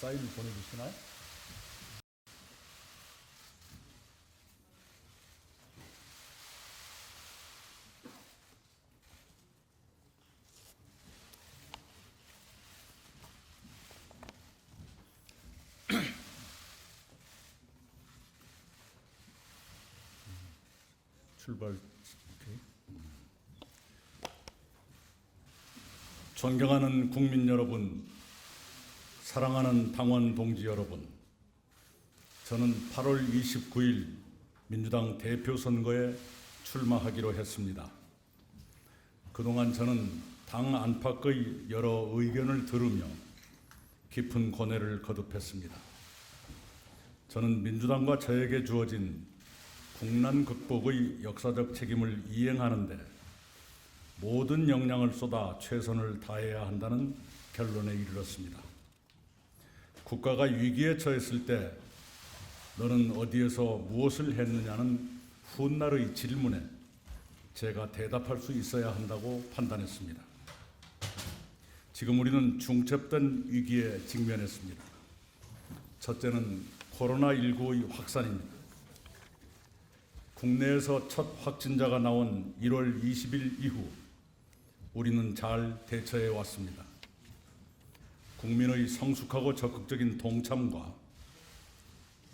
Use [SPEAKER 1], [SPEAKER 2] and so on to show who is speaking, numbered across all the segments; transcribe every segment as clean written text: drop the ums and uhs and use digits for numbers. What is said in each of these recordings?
[SPEAKER 1] 사인을 보내주시나요? 출발. 오케이. 존경하는 국민 여러분, 사랑하는 당원 동지 여러분, 저는 8월 29일 민주당 대표 선거에 출마하기로 했습니다. 그동안 저는 당 안팎의 여러 의견을 들으며 깊은 고뇌를 거듭했습니다. 저는 민주당과 저에게 주어진 국난 극복의 역사적 책임을 이행하는 데 모든 역량을 쏟아 최선을 다해야 한다는 결론에 이르렀습니다. 국가가 위기에 처했을 때 너는 어디에서 무엇을 했느냐는 훗날의 질문에 제가 대답할 수 있어야 한다고 판단했습니다. 지금 우리는 중첩된 위기에 직면했습니다. 첫째는 코로나19의 확산입니다. 국내에서 첫 확진자가 나온 1월 20일 이후 우리는 잘 대처해 왔습니다. 국민의 성숙하고 적극적인 동참과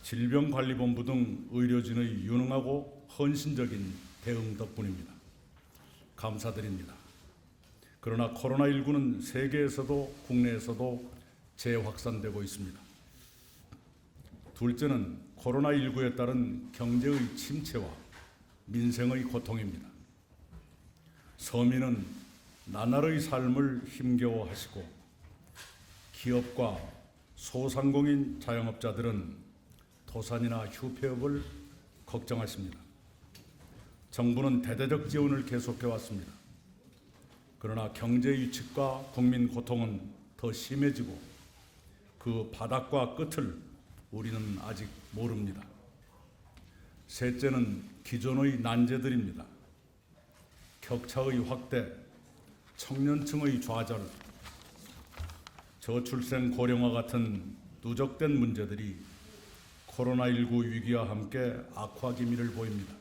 [SPEAKER 1] 질병관리본부 등 의료진의 유능하고 헌신적인 대응 덕분입니다. 감사드립니다. 그러나 코로나19는 세계에서도 국내에서도 재확산되고 있습니다. 둘째는 코로나19에 따른 경제의 침체와 민생의 고통입니다. 서민은 나날의 삶을 힘겨워하시고 기업과 소상공인 자영업자들은 도산이나 휴폐업을 걱정하십니다. 정부는 대대적 지원을 계속해 왔습니다. 그러나 경제 위축과 국민 고통은 더 심해지고 그 바닥과 끝을 우리는 아직 모릅니다. 셋째는 기존의 난제들입니다. 격차의 확대, 청년층의 좌절, 저출생 고령화 같은 누적된 문제들이 코로나19 위기와 함께 악화 기미를 보입니다.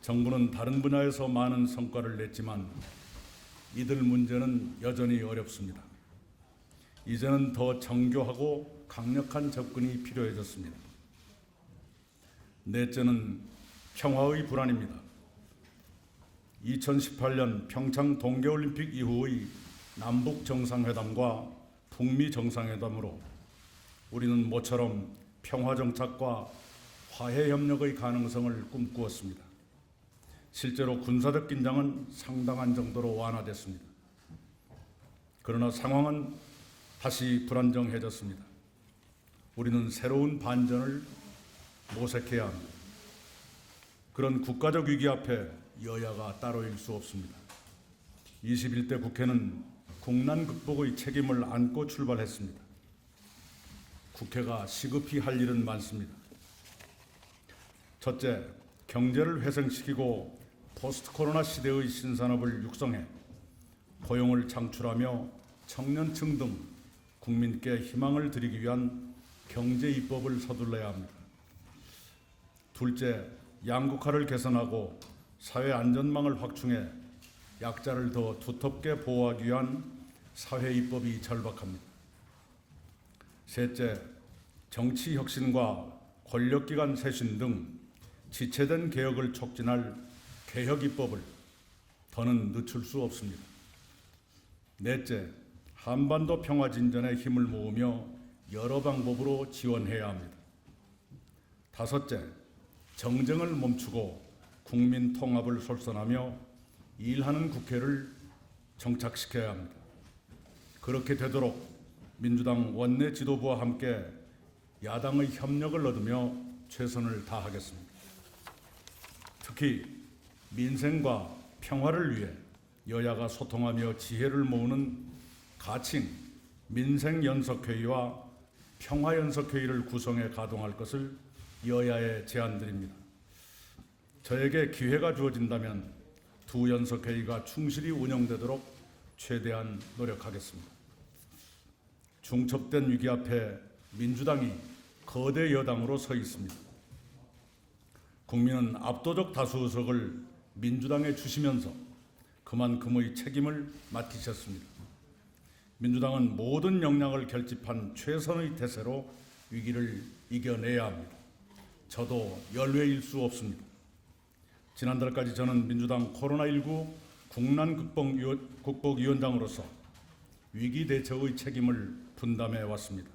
[SPEAKER 1] 정부는 다른 분야에서 많은 성과를 냈지만 이들 문제는 여전히 어렵습니다. 이제는 더 정교하고 강력한 접근이 필요해졌습니다. 넷째는 평화의 불안입니다. 2018년 평창 동계올림픽 이후의 남북 정상회담과 북미 정상회담으로 우리는 모처럼 평화 정착과 화해 협력의 가능성을 꿈꾸었습니다. 실제로 군사적 긴장은 상당한 정도로 완화됐습니다. 그러나 상황은 다시 불안정해졌습니다. 우리는 새로운 반전을 모색해야 합니다. 그런 국가적 위기 앞에 여야가 따로일 수 없습니다. 21대 국회는 국난 극복의 책임을 안고 출발했습니다. 국회가 시급히 할 일은 많습니다. 첫째, 경제를 회생시키고 포스트 코로나 시대의 신산업을 육성해 고용을 창출하며 청년층 등 국민께 희망을 드리기 위한 경제 입법을 서둘러야 합니다. 둘째, 양극화를 개선하고 사회 안전망을 확충해 약자를 더 두텁게 보호하기 위한 사회 입법이 절박합니다. 셋째, 정치 혁신과 권력기관 쇄신 등 지체된 개혁을 촉진할 개혁 입법을 더는 늦출 수 없습니다. 넷째, 한반도 평화 진전에 힘을 모으며 여러 방법으로 지원해야 합니다. 다섯째, 정쟁을 멈추고 국민 통합을 솔선하며 일하는 국회를 정착시켜야 합니다. 그렇게 되도록 민주당 원내 지도부와 함께 야당의 협력을 얻으며 최선을 다하겠습니다. 특히 민생과 평화를 위해 여야가 소통하며 지혜를 모으는 가칭 민생연석회의와 평화연석회의를 구성해 가동할 것을 여야에 제안드립니다. 저에게 기회가 주어진다면 두 연석회의가 충실히 운영되도록 최대한 노력하겠습니다. 중첩된 위기 앞에 민주당이 거대 여당으로 서 있습니다. 국민은 압도적 다수 의석을 민주당에 주시면서 그만큼의 책임을 맡기셨습니다. 민주당은 모든 역량을 결집한 최선의 태세로 위기를 이겨내야 합니다. 저도 열외일 수 없습니다. 지난달까지 저는 민주당 코로나19 국난 극복위원장으로서 위기 대처의 책임을 분담해 왔습니다.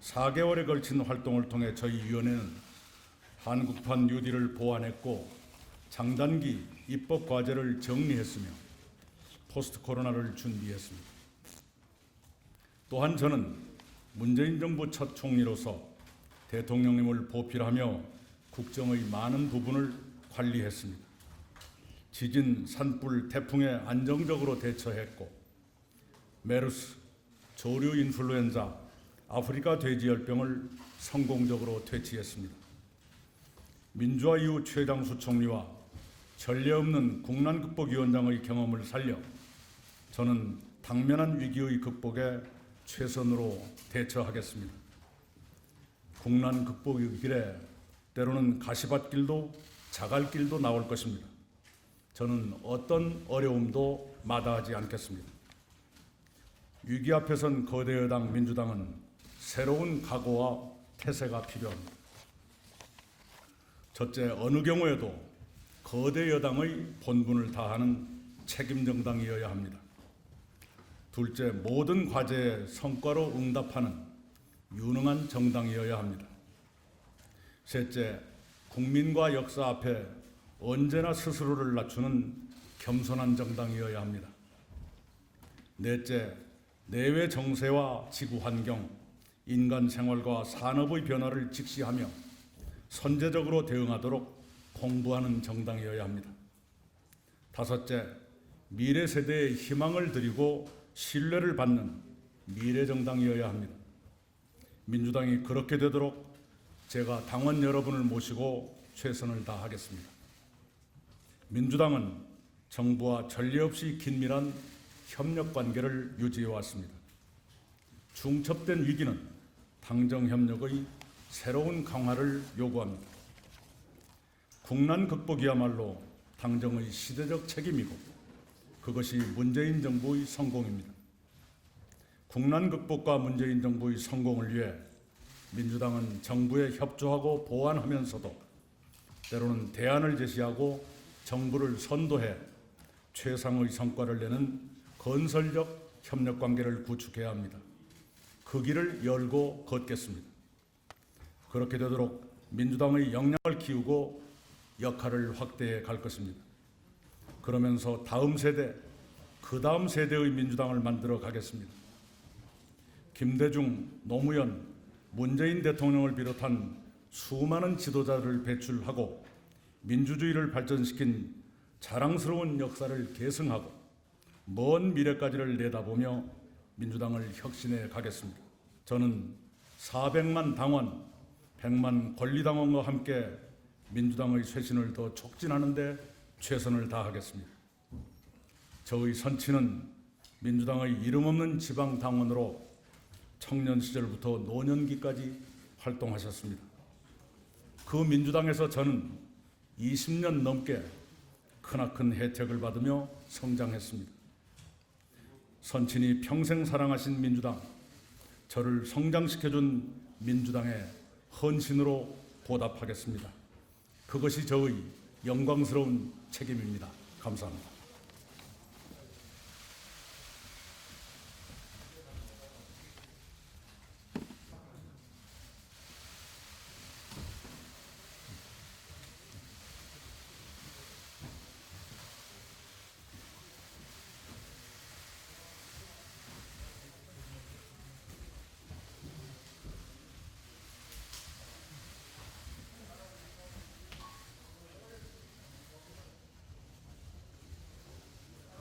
[SPEAKER 1] 4개월에 걸친 활동을 통해 저희 위원회는 한국판 뉴딜을 보완했고 장단기 입법 과제를 정리했으며 포스트 코로나를 준비했습니다. 또한 저는 문재인 정부 첫 총리로서 대통령님을 보필하며 국정의 많은 부분을 관리했습니다. 지진, 산불, 태풍에 안정적으로 대처했고 메르스, 조류 인플루엔자, 아프리카 돼지열병을 성공적으로 퇴치했습니다. 민주화 이후 최장수 총리와 전례 없는 국난극복위원장의 경험을 살려 저는 당면한 위기의 극복에 최선으로 대처하겠습니다. 국난 극복의 길에 때로는 가시밭길도 자갈길도 나올 것입니다. 저는 어떤 어려움도 마다하지 않겠습니다. 위기 앞에 선 거대 여당 민주당은 새로운 각오와 태세가 필요합니다. 첫째, 어느 경우에도 거대 여당의 본분을 다하는 책임 정당이어야 합니다. 둘째, 모든 과제에 성과로 응답하는 유능한 정당이어야 합니다. 셋째, 국민과 역사 앞에 언제나 스스로를 낮추는 겸손한 정당이어야 합니다. 넷째, 내외 정세와 지구 환경, 인간 생활과 산업의 변화를 직시하며 선제적으로 대응하도록 공부하는 정당이어야 합니다. 다섯째, 미래 세대에 희망을 드리고 신뢰를 받는 미래 정당이어야 합니다. 민주당이 그렇게 되도록 제가 당원 여러분을 모시고 최선을 다하겠습니다. 민주당은 정부와 전례 없이 긴밀한 협력 관계를 유지해 왔습니다. 중첩된 위기는 당정 협력의 새로운 강화를 요구합니다. 국난 극복이야말로 당정의 시대적 책임이고 그것이 문재인 정부의 성공입니다. 국난 극복과 문재인 정부의 성공을 위해 민주당은 정부에 협조하고 보완하면서도 때로는 대안을 제시하고 정부를 선도해 최상의 성과를 내는 건설적 협력 관계를 구축해야 합니다. 그 길을 열고 걷겠습니다. 그렇게 되도록 민주당의 역량을 키우고 역할을 확대해 갈 것입니다. 그러면서 다음 세대, 그 다음 세대의 민주당을 만들어 가겠습니다. 김대중, 노무현, 문재인 대통령을 비롯한 수많은 지도자를 배출하고 민주주의를 발전시킨 자랑스러운 역사를 계승하고 먼 미래까지를 내다보며 민주당을 혁신해 가겠습니다. 저는 400만 당원, 100만 권리당원과 함께 민주당의 쇄신을 더 촉진하는 데 최선을 다하겠습니다. 저의 선치는 민주당의 이름 없는 지방 당원으로 청년 시절부터 노년기까지 활동하셨습니다. 그 민주당에서 저는 20년 넘게 크나큰 혜택을 받으며 성장했습니다. 선친이 평생 사랑하신 민주당, 저를 성장시켜준 민주당의 헌신으로 보답하겠습니다. 그것이 저의 영광스러운 책임입니다. 감사합니다.